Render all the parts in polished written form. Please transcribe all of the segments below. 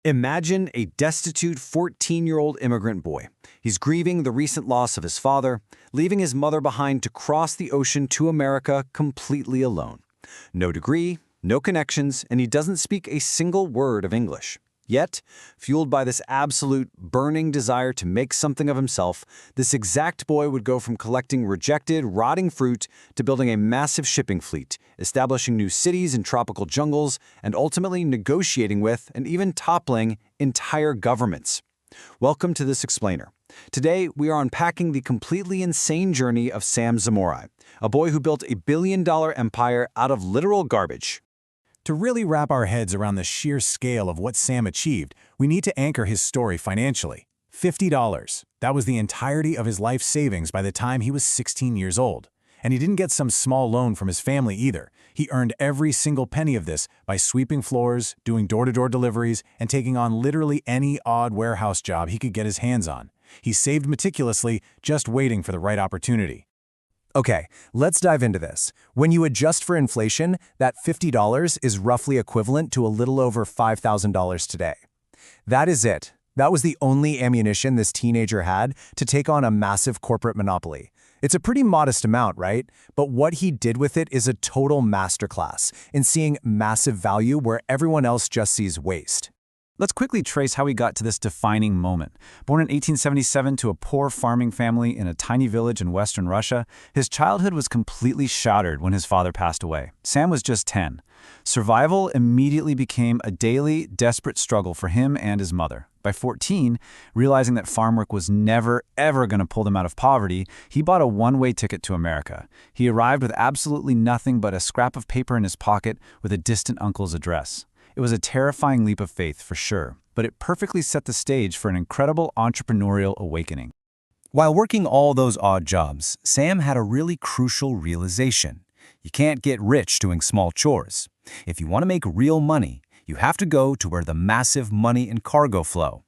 Imagine a destitute 14-year-old immigrant boy. He's grieving the recent loss of his father, leaving his mother behind to cross the ocean to America completely alone. No degree, no connections, and he doesn't speak a single word of English. Yet, fueled by this absolute burning desire to make something of himself, this exact boy would go from collecting rejected, rotting fruit to building a massive shipping fleet, establishing new cities in tropical jungles, and ultimately negotiating with and even toppling entire governments. Welcome to This Explainer. Today, we are unpacking the completely insane journey of Sam Zemurray, a boy who built a billion-dollar empire out of literal garbage. To really wrap our heads around the sheer scale of what Sam achieved, we need to anchor his story financially. $50. That was the entirety of his life savings by the time he was 16 years old. And he didn't get some small loan from his family either. He earned every single penny of this by sweeping floors, doing door-to-door deliveries, and taking on literally any odd warehouse job he could get his hands on. He saved meticulously, just waiting for the right opportunity. Okay, let's dive into this. When you adjust for inflation, that $50 is roughly equivalent to a little over $5,000 today. That is it. That was the only ammunition this teenager had to take on a massive corporate monopoly. It's a pretty modest amount, right? But what he did with it is a total masterclass in seeing massive value where everyone else just sees waste. Let's quickly trace how he got to this defining moment. Born in 1877 to a poor farming family in a tiny village in western Russia, his childhood was completely shattered when his father passed away. Sam was just 10. Survival immediately became a daily, desperate struggle for him and his mother. By 14, realizing that farm work was never, ever going to pull them out of poverty, he bought a one-way ticket to America. He arrived with absolutely nothing but a scrap of paper in his pocket with a distant uncle's address. It was a terrifying leap of faith, for sure, but it perfectly set the stage for an incredible entrepreneurial awakening. While working all those odd jobs, Sam had a really crucial realization. You can't get rich doing small chores. If you want to make real money, you have to go to where the massive money and cargo flow.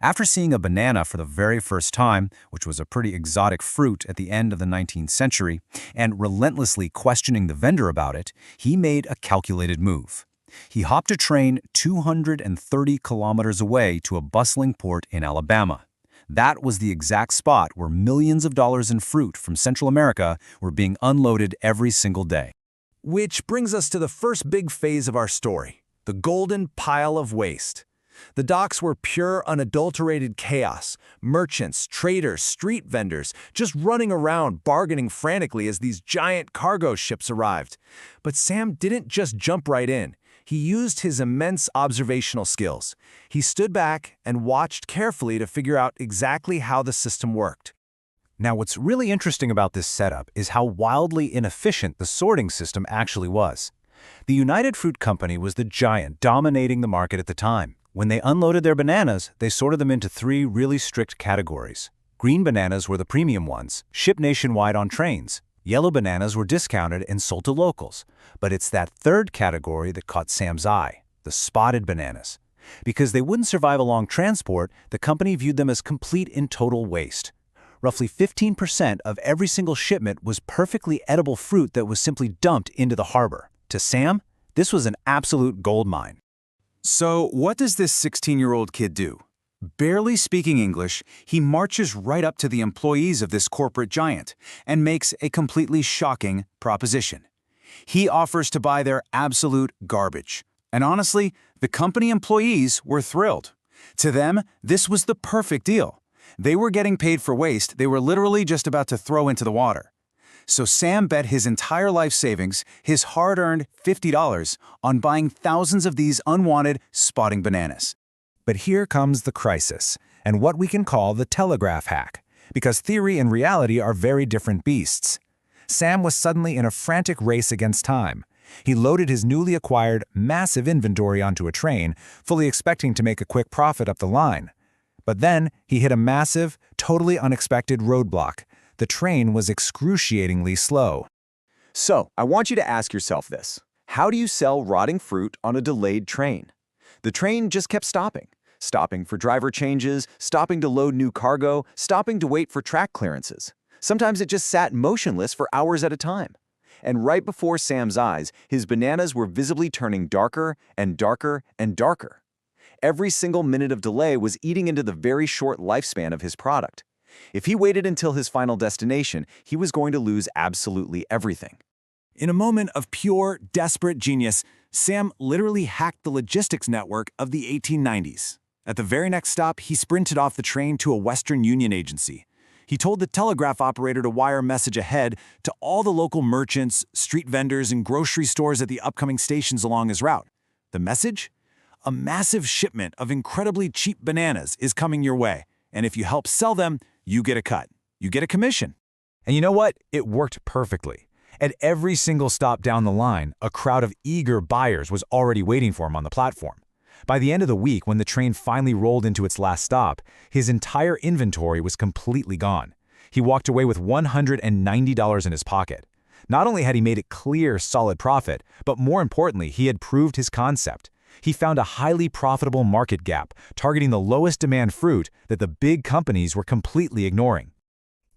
After seeing a banana for the very first time, which was a pretty exotic fruit at the end of the 19th century, and relentlessly questioning the vendor about it, he made a calculated move. He hopped a train 230 kilometers away to a bustling port in Alabama. That was the exact spot where millions of dollars in fruit from Central America were being unloaded every single day. Which brings us to the first big phase of our story, the golden pile of waste. The docks were pure, unadulterated chaos. Merchants, traders, street vendors, just running around, bargaining frantically as these giant cargo ships arrived. But Sam didn't just jump right in. He used his immense observational skills. He stood back and watched carefully to figure out exactly how the system worked. Now, what's really interesting about this setup is how wildly inefficient the sorting system actually was. The United Fruit Company was the giant dominating the market at the time. When they unloaded their bananas, they sorted them into three really strict categories. Green bananas were the premium ones, shipped nationwide on trains. Yellow bananas were discounted and sold to locals. But it's that third category that caught Sam's eye, the spotted bananas. Because they wouldn't survive a long transport, the company viewed them as complete and total waste. Roughly 15% of every single shipment was perfectly edible fruit that was simply dumped into the harbor. To Sam, this was an absolute goldmine. So, what does this 16-year-old kid do? Barely speaking English, he marches right up to the employees of this corporate giant and makes a completely shocking proposition. He offers to buy their absolute garbage. And honestly, the company employees were thrilled. To them, this was the perfect deal. They were getting paid for waste they were literally just about to throw into the water. So Sam bet his entire life savings, his hard-earned $50, on buying thousands of these unwanted spotting bananas. But here comes the crisis, and what we can call the telegraph hack, because theory and reality are very different beasts. Sam was suddenly in a frantic race against time. He loaded his newly acquired massive inventory onto a train, fully expecting to make a quick profit up the line. But then he hit a massive, totally unexpected roadblock. The train was excruciatingly slow. So, I want you to ask yourself this. How do you sell rotting fruit on a delayed train? The train just kept stopping. Stopping for driver changes, stopping to load new cargo, stopping to wait for track clearances. Sometimes it just sat motionless for hours at a time. And right before Sam's eyes, his bananas were visibly turning darker and darker and darker. every single minute of delay was eating into the very short lifespan of his product. If he waited until his final destination, he was going to lose absolutely everything. In a moment of pure, desperate genius, Sam literally hacked the logistics network of the 1890s. At the very next stop, he sprinted off the train to a Western Union agency. He told the telegraph operator to wire a message ahead to all the local merchants, street vendors, and grocery stores at the upcoming stations along his route. The message? A massive shipment of incredibly cheap bananas is coming your way, and if you help sell them, you get a cut. You get a commission. And you know what? It worked perfectly. At every single stop down the line, a crowd of eager buyers was already waiting for him on the platform. By the end of the week, when the train finally rolled into its last stop, his entire inventory was completely gone. He walked away with $190 in his pocket. Not only had he made a clear, solid profit, but more importantly, he had proved his concept. He found a highly profitable market gap, targeting the lowest demand fruit that the big companies were completely ignoring.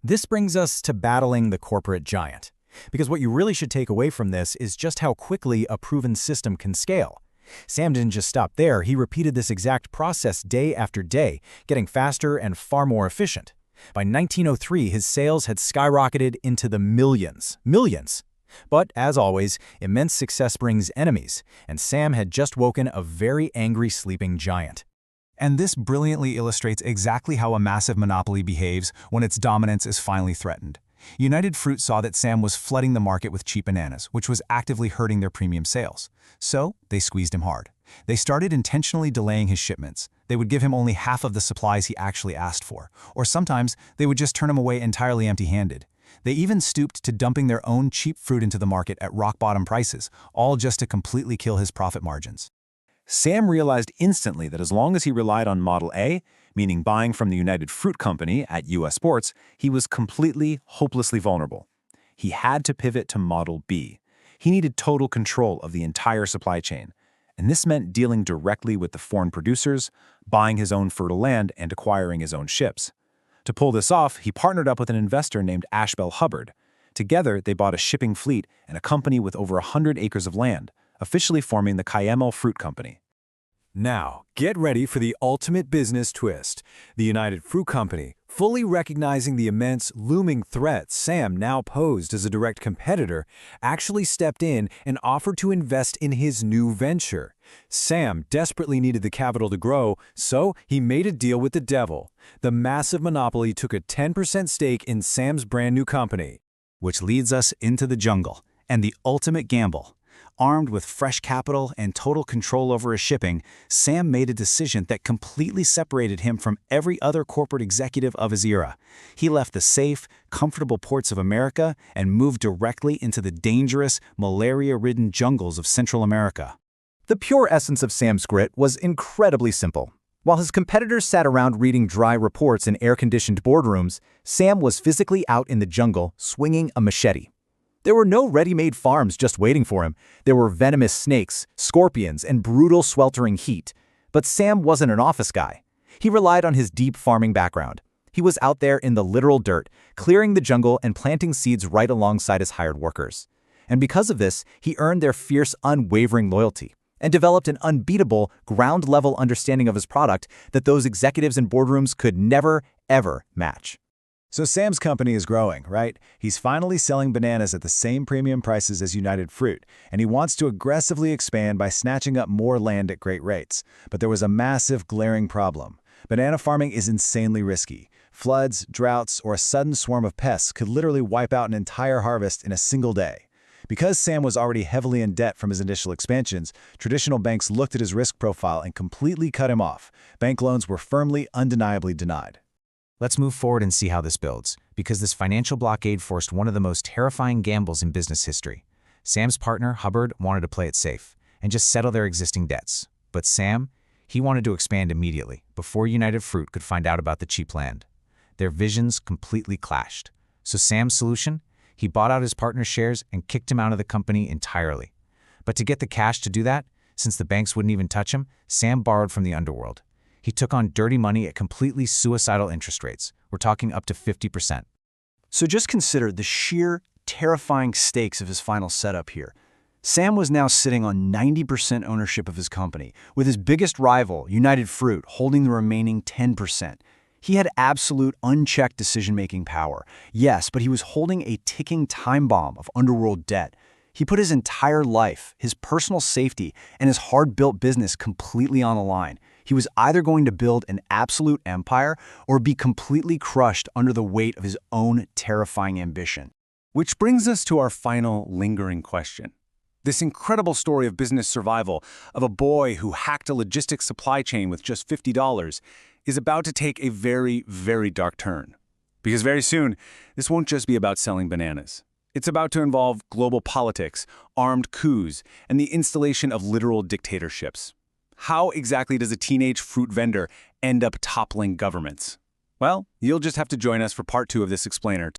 This brings us to battling the corporate giant. Because what you really should take away from this is just how quickly a proven system can scale. Sam didn't just stop there, he repeated this exact process day after day, getting faster and far more efficient. By 1903, his sales had skyrocketed into the millions. But, as always, immense success brings enemies, and Sam had just woken a very angry sleeping giant. And this brilliantly illustrates exactly how a massive monopoly behaves when its dominance is finally threatened. United Fruit saw that Sam was flooding the market with cheap bananas, which was actively hurting their premium sales. So, they squeezed him hard. They started intentionally delaying his shipments. They would give him only half of the supplies he actually asked for, or sometimes they would just turn him away entirely empty-handed. They even stooped to dumping their own cheap fruit into the market at rock-bottom prices, all just to completely kill his profit margins. Sam realized instantly that as long as he relied on Model A, meaning buying from the United Fruit Company at U.S. ports, he was completely, hopelessly vulnerable. He had to pivot to Model B. He needed total control of the entire supply chain, and this meant dealing directly with the foreign producers, buying his own fertile land, and acquiring his own ships. To pull this off, he partnered up with an investor named Ashbel Hubbard. Together, they bought a shipping fleet and a company with over 100 acres of land, officially forming the Cuyamel Fruit Company. Now, get ready for the ultimate business twist. The United Fruit Company, fully recognizing the immense, looming threat Sam now posed as a direct competitor, actually stepped in and offered to invest in his new venture. Sam desperately needed the capital to grow, so he made a deal with the devil. The massive monopoly took a 10% stake in Sam's brand new company. Which leads us into the jungle and the ultimate gamble. Armed with fresh capital and total control over his shipping, Sam made a decision that completely separated him from every other corporate executive of his era. He left the safe, comfortable ports of America and moved directly into the dangerous, malaria-ridden jungles of Central America. The pure essence of Sam's grit was incredibly simple. While his competitors sat around reading dry reports in air-conditioned boardrooms, Sam was physically out in the jungle swinging a machete. There were no ready-made farms just waiting for him. There were venomous snakes, scorpions, and brutal sweltering heat. But Sam wasn't an office guy. He relied on his deep farming background. He was out there in the literal dirt, clearing the jungle and planting seeds right alongside his hired workers. And because of this, he earned their fierce, unwavering loyalty and developed an unbeatable, ground-level understanding of his product that those executives in boardrooms could never, ever match. So Sam's company is growing, right? He's finally selling bananas at the same premium prices as United Fruit, and he wants to aggressively expand by snatching up more land at great rates. But there was a massive, glaring problem. Banana farming is insanely risky. Floods, droughts, or a sudden swarm of pests could literally wipe out an entire harvest in a single day. Because Sam was already heavily in debt from his initial expansions, traditional banks looked at his risk profile and completely cut him off. Bank loans were firmly, undeniably denied. Let's move forward and see how this builds, because this financial blockade forced one of the most terrifying gambles in business history. Sam's partner, Hubbard, wanted to play it safe and just settle their existing debts. But Sam, he wanted to expand immediately, before United Fruit could find out about the cheap land. Their visions completely clashed. So Sam's solution? He bought out his partner's shares and kicked him out of the company entirely. But to get the cash to do that, since the banks wouldn't even touch him, Sam borrowed from the underworld. He took on dirty money at completely suicidal interest rates. We're talking up to 50%. So just consider the sheer, terrifying stakes of his final setup here. Sam was now sitting on 90% ownership of his company, with his biggest rival, United Fruit, holding the remaining 10%. He had absolute, unchecked decision-making power. Yes, but he was holding a ticking time bomb of underworld debt. He put his entire life, his personal safety, and his hard-built business completely on the line. He was either going to build an absolute empire or be completely crushed under the weight of his own terrifying ambition. Which brings us to our final lingering question. This incredible story of business survival of a boy who hacked a logistics supply chain with just $50 is about to take a very, very dark turn. Because very soon, this won't just be about selling bananas. It's about to involve global politics, armed coups, and the installation of literal dictatorships. How exactly does a teenage fruit vendor end up toppling governments? Well, you'll just have to join us for part 2 of this explainer.